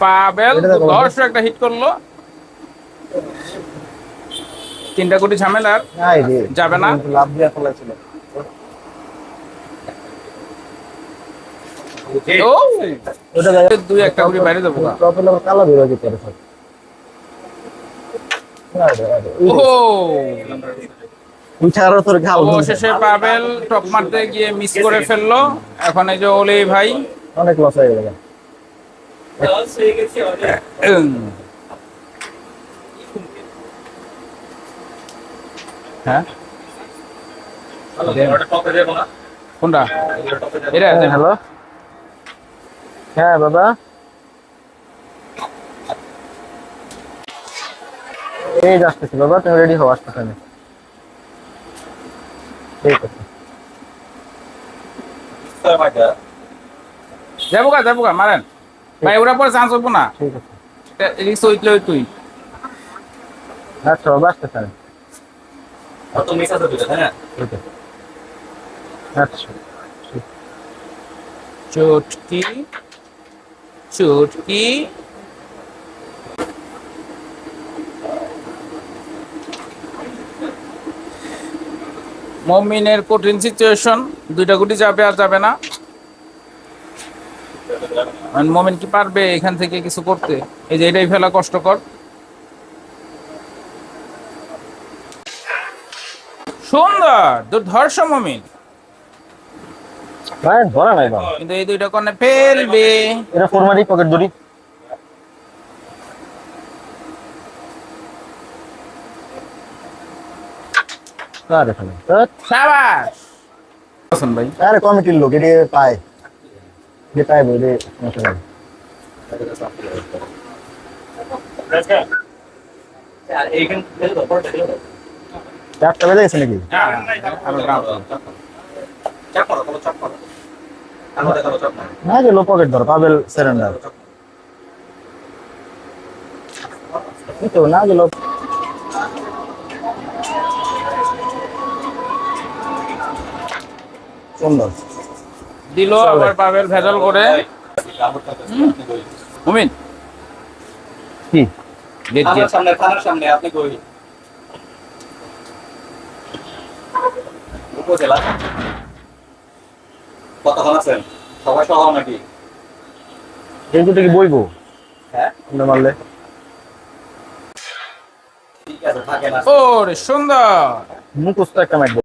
পাবেল দর্শক একটা হিট করলো। 3টা কোটি ঝামেলার যাবে না। লাভ দিয়ে ফেলেছিল। ও দুই একটা কোটি বাইরে যাবো না। কালো বের হয়ে যেতে পারে। অবশেষে পাবেল টপ মারতে গিয়ে মিস করে ফেললো। এখন এই যে ওলি ভাই অনেক লস হয়ে গেল। হ্যাঁ কোনটা এটা? হ্যালো, হ্যাঁ বাবা, এই আসতেছি বাবা, তুমি রেডি হও, আসতেছে। ঠিক আছে, যাবো গা মারেন ভাই, ওরা পরে চান্স হবো না। ঠিক আছে, রিক্স হইলে তুই আচ্ছা বাবা, আসতেছে। আচ্ছা, চুটকি চুটকি মমিনের কঠিন সিচুয়েশন, 2টা গুটি যাবে আর যাবে না। মমিন কি পারবে এখান থেকে কিছু করতে? এই যে এটাই ফেলা কষ্টকর। সুন্দর দুর্ধর্ষ মমিন, ভাই ধরা নাই বাবা, কিন্তু এই 2টা কর্নে ফেলবে। এটা ফরমালি পকেট ধরি। আরে ফেলে শাবাশ হাসান ভাই। আরে কমিটির লোক এটি পায়, যে পায় বলে সমস্যা নাই। চাপটা বেজে গেছে নাকি? না যে লো পকেট ধর, পাবেল সারেন্ডার তো না গেল। সুন্দর দিল আবার পাবেল ভেজাল করে। মুমিন কি গেট গেট সামনে আপনি কই উপজেলা কতক্ষণ আছেন? সবাই সহ নাকি? এই দুটো কি বইবো? হ্যাঁ মারলে ঠিক আছে, থাকে না। ওরে সুন্দর মুখস্থ একটা মাইট।